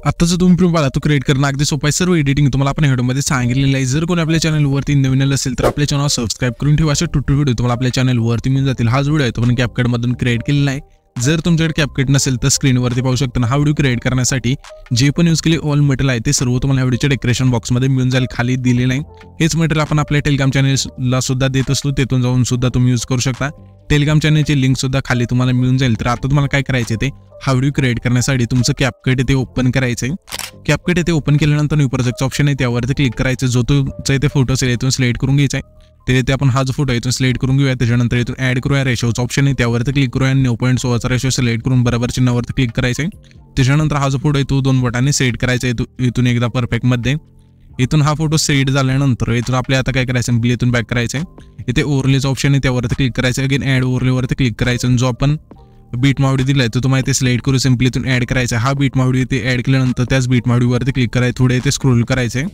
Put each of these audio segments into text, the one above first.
आता जो तुम्ही पाहिला तो क्रिएट करणं अगदी सोपं आहे। सर्व एडिटिंग तुम्हाला आपण व्हिडिओमध्ये सांगितलेलं आहे। जर कोणी आपल्या चॅनलवरती नवीन असेल तर आपल्या चॅनल सबस्क्राइब करून ठेवा। असे ट्युटोरियल व्हिडिओ तुम्हाला आपल्या चॅनलवरती मिळून जातील। हा जो व्हिडिओ आहे तो आपण CapCut मधून क्रिएट केलेला आहे। जर तुमच्याकडे CapCut नसेल तर स्क्रीनवरती पाहू शकता। हा व्हिडिओ क्रिएट करण्यासाठी जे पण यूज केले ऑल मटेरियल आहे ते सर्व तुम्हाला व्हिडिओच्या डेकोरेशन बॉक्समध्ये मिळून जाईल। खाली दिलेलं आहे हेच मटेरियल आपण आपल्या टेलिग्राम चॅनलला सुद्धा देत असतो, तेथून जाऊन सुद्धा तुम्ही यूज करू शकता। टेलिग्राम चॅनलची लिंक सुद्धा खाली तुम्हाला मिळून जाईल। तर आता तुम्हाला काय करायचे ते हा व्हिडिओ क्रिएट करण्यासाठी तुमचं CapCut येथे ओपन करायचं आहे। CapCut येथे ओपन केल्यानंतर न्यू प्रोजेक्टचा ऑप्शन आहे त्यावरती क्लिक करायचं। जो तुमचा इथे फोटो असेल इथून सिलेक्ट करून घ्यायचा आहे। ते आपण हा जो फोटो इथून सिलेक्ट करून घेऊया। त्याच्यानंतर इथून ऍड करूया रेशोचा ऑप्शन आहे त्यावरती क्लिक करूया। 9.16चा रेशो सिलेक्ट करून बरोबर चिन्हावरती क्लिक करायचं आहे। त्याच्यानंतर हा जो फोटो आहे तो 2 बोटांनी सेट करायचा आहे इथून एकदा परफेक्ट मध्ये। इथून हा फोटो सेट झाल्यानंतर इथून आपल्याला आता काय करायचं सिंपली इथून बॅक करायचं आहे। इथे ओव्हरलेचा ऑप्शन आहे त्यावरती क्लिक करायचं। अगेन ऍड ओव्हरलेवरती क्लिक करायचं। जो आपण बीट मावडी दिलाय तो तुम्हाला इथे सिलेक्ट करून सिंपली इथून ऍड करायचा। हा बीट मावडी इथे ऍड केल्यानंतर त्याच बीट मावडीवरती क्लिक करायचं। थोडे इथे स्क्रोल करायचे।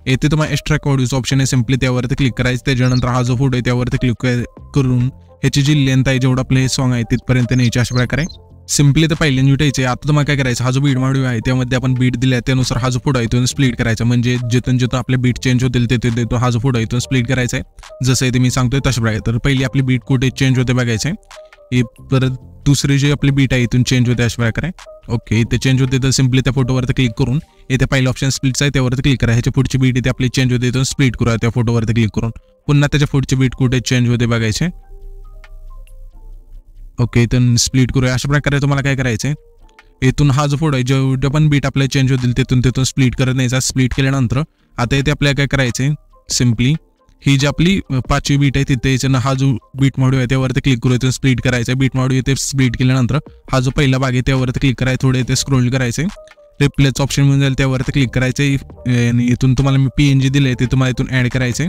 येथे तुम्हाला एक्स्ट्रॅक्ट ऑडिओचा ऑप्शन आहे सिंपली त्यावरती क्लिक करायचं। त्याच्यानंतर हा जो फोटो आहे त्यावरती क्लिक करून ह्याची जी लेंथ आहे जेवढा आपले सॉन्ग आहे तिथपर्यंत न्यायची अशा प्रकारे सिंपली तर पहिल्यांदा जुटायचे। आता तुम्हाला काय करायचं हा जो बीट मावडी आहे त्यामध्ये आपण बीट दिल्या त्यानुसार हा जो फोटो आहे तो स्प्लिट करायचा। म्हणजे जिथून जिथून आपले बीट चेंज होतील तिथे हा जो फोटो आहे तो स्प्लिट करायचा आहे। जसं इथे मी सांगतोय तशा प्रकारे। तर पहिली आपली बीट कुठे चेंज होते बघायचे। परत दुसरी जी आपली बीट आहे इथून चेंज होते अशा प्रकारे। ओके इथे चेंज होते तर सिंपली त्या फोटोवरती क्लिक करून इथे पहिलं ऑप्शन स्प्लिटचं आहे त्यावरती क्लिक करा। ह्याची पुढची बीट इथे आपली चेंज होते इथून स्प्लिट करूया त्या फोटोवरती क्लिक करून। पुन्हा त्याच्या पुढची बीट कुठे चेंज होते बघायचे। ओके इथून स्प्लिट करूया। अशा प्रकारे तुम्हाला काय करायचंय इथून हा जो फोटो आहे जेवढे पण बीट आपल्याला चेंज होतील तिथून स्प्लिट करत न्यायचा। स्प्लिट केल्यानंतर आता इथे आपल्याला काय करायचंय सिंपली ही जी आपली 5वी बीट आहे तिथे हा जो बीट मॉड्यूल आहे त्यावरती क्लिक करू इथून स्प्लिट करायचं। बीट मॉड्यूल इथे स्प्लिट केल्यानंतर हा जो पहिला भाग आहे त्यावरती क्लिक करायचं। थोडे इथे स्क्रोल करायचे। रिप्लेस ऑप्शन मिळून जाईल त्यावरती क्लिक करायचे। आणि इथून तुम्हाला मी PNG दिले ते तुम्हाला इथून ऍड करायचे।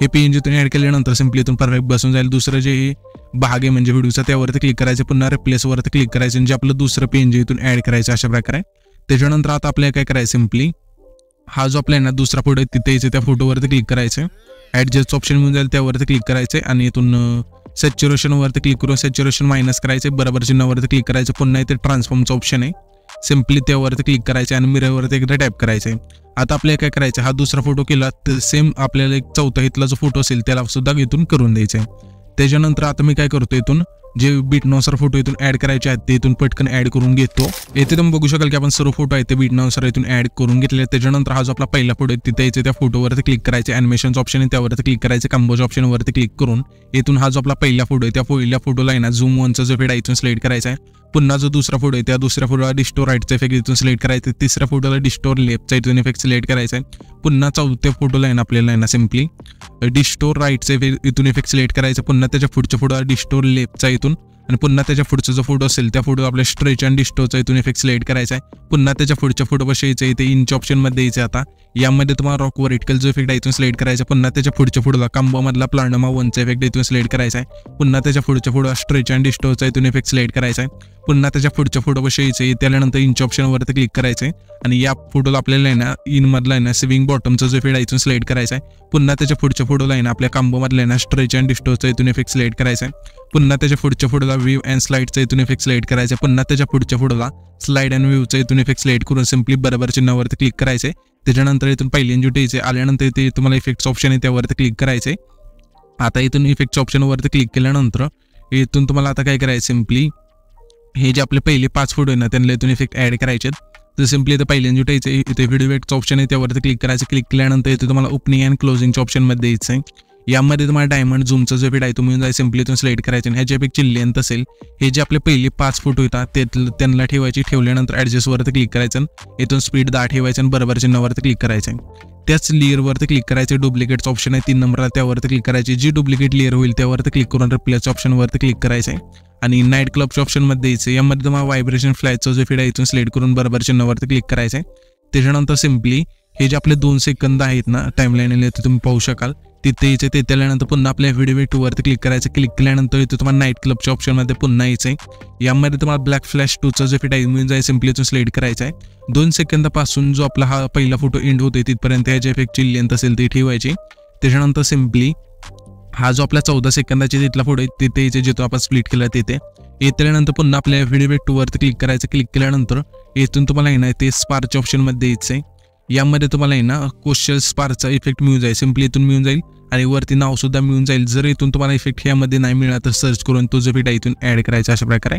हे PNG इथून ऍड केल्यानंतर सिंपली इथून परफेक्ट बसून जाईल। दुसरं जे भाग आहे म्हणजे व्हिडिओचा त्यावरती क्लिक करायचं। पुन्हा रिप्लेसवरती क्लिक करायचं म्हणजे आपलं दुसरं PNG इथून ऍड करायचं अशा प्रकारे। त्याच्यानंतर आता आपल्याला काय करायचं सिंपली हा जो आपला ना दुसरा फोटो आहे तिथे त्या फोटोवरती क्लिक करायचं। ऍडजस्ट ऑप्शन मिळून जाईल त्यावरती क्लिक करायचे आणि इथून सॅच्युरेशन वरती क्लिक करून सॅच्युरेशन मायनस करायचे। बरोबर चिन्हावरती क्लिक करायचं। पुन्हा इथे ट्रान्सफॉर्मचा ऑप्शन आहे सिंपली त्यावरती क्लिक करायचे आणि मिररवरती एकदा टॅप करायचे। आता आपल्याला काय करायचं हा दुसरा फोटो केला तर सेम आपल्याला एक चौथा इथला जो फोटो असेल त्याला सुद्धा इथून करून द्यायचा आहे। त्याच्यानंतर आता मी काय करतो इथून जे बीटनुसार फोटो इथून ऍड करायचे आहेत ते इथून पटकन ऍड करून घेतो। येथे तुम्ही बघू शकाल की आपण सर्व फोटो आहेत ते बीटनुसार इथून ऍड करून घेतले। त्याच्यानंतर हा जो आपला पहिला फोटो आहे तिथे यायचे त्या फोटोवरती क्लिक करायचे। ॲनिमेशनचा ऑप्शन आहे त्यावरती क्लिक करायचे। कंपोज ऑप्शनवरती क्लिक करून इथून हा जो आपला पहिला फोटो आहे त्या पहिल्या फोटोला आहे ना झूम 1चा जो इफेक्ट आहे इथून सिलेक्ट करायचा आहे। पुन्हा जो दुसरा फोटो आहे त्या दुसऱ्या फोटोला डिस्टोर राईटचा इफेक्ट इथून सिलेक्ट करायचा। तिसऱ्या फोटोला डिस्टोर लेफ्टचा इथून इफेक्ट सिलेक्ट करायचा आहे। पुन्हा चौथ्या फोटोला आहे ना आपल्याला आहे ना सिंपली डिस्टोर राईटचा इथून इफेक्ट सिलेक्ट करायचा। पुन्हा त्याच्या पुढच्या फोटोला डिस्टोर लेफ्टचा इथून आणि पुन्हा त्याच्या पुढचा जो फोटो असेल त्या फोटो आपल्या स्ट्रेच आणि डिस्टोरचा इथून इफेक्ट सिलेक्ट करायचा आहे। पुन्हा त्याच्या पुढच्या फोटो पाशी यायचं इथे इंच ऑप्शनमध्ये यायचं। आता यामध्ये तुम्हाला रॉक वर्टिकल जो इफेक्ट आहे इथून सिलेक्ट करायचा। पुन्हा त्याच्या पुढच्या फोटोला कंबोमधला प्लानोमा 1चा इफेक्ट इथून सिलेक्ट करायचा आहे। पुन्हा त्याच्या पुढच्या फोटो स्ट्रेच आणि डिस्टोरचा इथून इफेक्ट सिलेक्ट करायचा आहे। पुन्हा त्याच्या पुढच्या फोटो पाशी यायचं त्यानंतर इंच ऑप्शनवरती क्लिक करायचं आहे आणि या फोटोला आपल्याला आहे ना इन मधला आहे ना स्विंग बॉटमचा जो इफेक्ट आहे इथून सिलेक्ट करायचा आहे। पुन्हा त्याच्या पुढच्या फोटोला आहे ना आपल्या कंबोमधला आहे ना स्ट्रेच आणि डिस्टोरचा इथून इफेक्ट सिलेक्ट करायचा आहे। पुन्हा त्याच्या पुढच्या फोटोला व्ह्यू अँड स्लाइडचा इथून इफेक्ट सिलेक्ट करायचा। पुन्हा त्याच्या पुढच्या फोटोला स्लाइड अँड व्ह्यूचा इथून इफेक्ट सिलेक्ट करून सिंपली बरोबर चिन्हावरती क्लिक करायचे। त्याच्यानंतर इथून पहिल्यांदा जुटायचे आल्यानंतर इथे तुम्हाला इफेक्ट्स ऑप्शन आहे त्यावरती क्लिक करायचे। आता इथून इफेक्ट्स ऑप्शनवरती क्लिक केल्यानंतर इथून तुम्हाला आता काय करायचं सिंपली हे जे आपले पहिले 5 फोटो आहे ना त्यांना इथून इफेक्ट ऍड करायचे। तर सिंपली इथे पहिल्यांदा जुटायचे इथे व्हिडिओ इफेक्टचं ऑप्शन आहे त्यावरती क्लिक करायचं। क्लिक केल्यानंतर इथे तुम्हाला ओपनिंग अँड क्लोजिंगच्या ऑप्शनमध्ये यायचं आहे। यामध्ये तुम्हाला डायमंड झूमचा जो इफेक्ट आहे तुम्ही जाईल सिम्पली इथून सिलेक्ट करायचे आणि ह्याची इफेक्टची लेंथ असेल हे जे आपले पहिले 5 फोटो येतात ते त्यांना ठेवायची, ठेवल्यानंतर ॲडजस्टवरती क्लिक करायचं, इथून स्पीड 10 ठेवायचं आणि बरोबर चिन्हावरती क्लिक करायचं. त्याच लेअरवरती क्लिक करायचे, डुप्लिकेटचं ऑप्शन आहे 3 नंबरला त्यावरती क्लिक करायचे, जी डुप्लिकेट लेअर होईल त्यावरती क्लिक करून रिप्लेस ऑप्शनवरती क्लिक करायचं आहे आणि नाईट क्लबच्या ऑप्शनमध्ये द्यायचं. यामध्ये तुम्हाला व्हायब्रेशन फ्लॅशचा जो इफेक्ट आहे इथून सिलेक्ट करून बरोबर चिन्हावरती क्लिक करायचं आहे. त्याच्यानंतर सिम्पली हे जे आपले 2 सेकंद आहेत ना टाईमलाईन ते तुम्ही पाहू शकाल तिथे यायचे. ते त्यानंतर पुन्हा आपल्या व्हिडिओ टूवरती क्लिक करायचं. क्लिक केल्यानंतर इथे तुम्हाला नाईट क्लबच्या ऑप्शनमध्ये पुन्हा यायचं आहे. यामध्ये तुम्हाला ब्लॅक फ्लॅश 2चा जो इफेक्ट आहे मिळून जाईल सिम्पली इथून सिलेक्ट करायचा आहे. 2 सेकंदापासून जो आपला हा पहिला फोटो एंड होतोय तिथपर्यंत ह्याच्या इफेक्टची लेंथ असेल ती ठेवायची. त्याच्यानंतर सिम्पली हा जो आपला 14 सेकंदाची तिथला फोटो आहे तिथे यायचे जिथून आपण स्प्लिट केला तिथे येतल्यानंतर पुन्हा आपल्या व्हिडिओ टूवरती क्लिक करायचं. क्लिक केल्यानंतर इथून तुम्हाला आहे ना ते स्पार्कच्या ऑप्शनमध्ये द्यायचं आहे. यामध्ये तुम्हाला आहे ना क्वेश्चन स्पार्कचा इफेक्ट मिळून जाईल, सिम्पली इथून मिळून जाईल आणि वरती नाव सुद्धा मिळून जाईल. जर इथून तुम्हाला इफेक्ट यामध्ये नाही मिळाला तर सर्च करून तो जो इफेक्ट आहे इथून ॲड करायचा अशा प्रकारे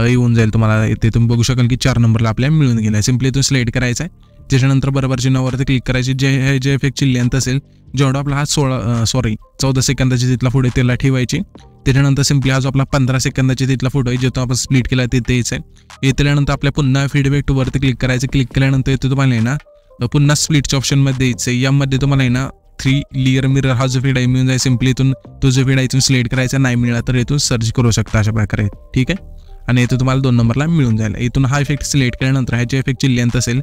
येऊन जाईल तुम्हाला. इथे तुम्ही बघू शकाल की 4 नंबरला आपल्याला मिळून गेला. सिम्पली इथून सिलेक्ट करायचा आहे. त्याच्यानंतर बरोबर चिन्हावरती क्लिक करायची. जे इफेक्टची लेंथ असेल जेवढा आपला हा 14 सेकंदाची तिथला फोटो त्याला ठेवायची. त्याच्यानंतर सिम्पली हा जो आपला 15 सेकंदाची तिथला फोटो आहे जिथून आपण स्प्लिट केला तिथे यायचं आहे. येतल्यानंतर आपल्या पुन्हा फीडबॅक टूवरती क्लिक करायचं. क्लिक केल्यानंतर इथे तुम्हाला आहे ना पुन्हा स्प्लिटच्या ऑप्शनमध्ये द्यायचं आहे. यामध्ये तुम्हाला आहे ना 3 लेअर मिरर हा जो फीड आहे मिळून जाईल. सिम्पली इथून तो जो फीड आहे इथून सिलेक्ट करायचा, नाही मिळाला तर इथून सर्च करू शकता अशा प्रकारे. ठीक आहे. आणि इथं तुम्हाला 2 नंबरला मिळून जाईल. इथून हा इफेक्ट सिलेक्ट केल्यानंतर ह्याच्या इफेक्टची लेंथ असेल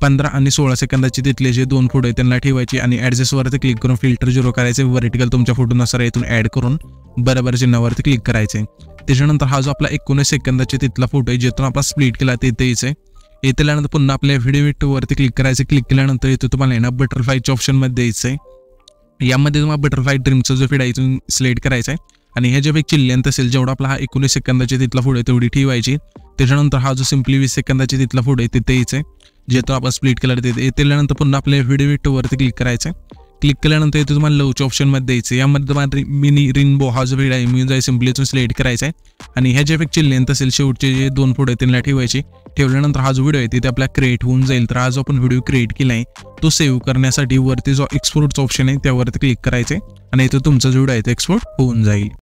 15 आणि 16 सेकंदाची तिथले जे 2 फोटो आहेत त्यांना ठेवायची आणि ॲडजस्टवरती क्लिक करून फिल्टर 0 करायचे. व्हर्टिकल तुमच्या फोटोनुसार इथून ॲड करून बरोबर चिन्हावरती क्लिक करायचे. त्याच्यानंतर हा जो आपला 19 सेकंदाची तिथला फोटो आहे जिथून आपण स्प्लिट केला तिथे यायचं आहे. येतल्यानंतर पुन्हा आपल्या व्हिडिओ वरती क्लिक करायचं. क्लिक केल्यानंतर इथे तुम्हाला आहे ना बटरफ्लायच्या ऑप्शनमध्ये द्यायचं आहे. यामध्ये तुम्हाला बटरफ्लाय ड्रीमचा जो फीड आहे इथून सिलेक्ट करायचा आहे आणि ह्याच्या पेक्षा लेंथ असेल जेवढा आपला हा 19 सेकंदाची तिथला फोटो आहे तेवढी ठेवायची. त्याच्यानंतर हा जो सिम्पली 20 सेकंदाची तिथला फोटो आहे तिथे यायचं आहे जिथून आपण स्प्लिट केला तिथे. येतल्यानंतर पुन्हा आपल्या व्हिडिओ वरती क्लिक करायचं. क्लिक केल्यानंतर इथे तुम्हाला लवच्या ऑप्शनमध्ये द्यायचं. यामध्ये तुम्हाला मिनी रेनबो हा जो फीड आहे मिळून जाईल. सिम्पली इथून सिलेक्ट करायचा आहे आणि ह्याच्या इफेक्टची लेंथ असेल शेवटचे जे 2 फोटो आहेत त्यांना ठेवायची. ठेवल्यानंतर हा जो व्हिडिओ आहे तिथे आपला क्रिएट होऊन जाईल. तर हा जो आपण व्हिडिओ क्रिएट केला आहे तो सेव्ह करण्यासाठी वरती जो एक्सपोर्टचा ऑप्शन आहे त्यावरती क्लिक करायचे आणि इथे तुमचा जो व्हिडिओ आहे तो एक्सपोर्ट होऊन जाईल.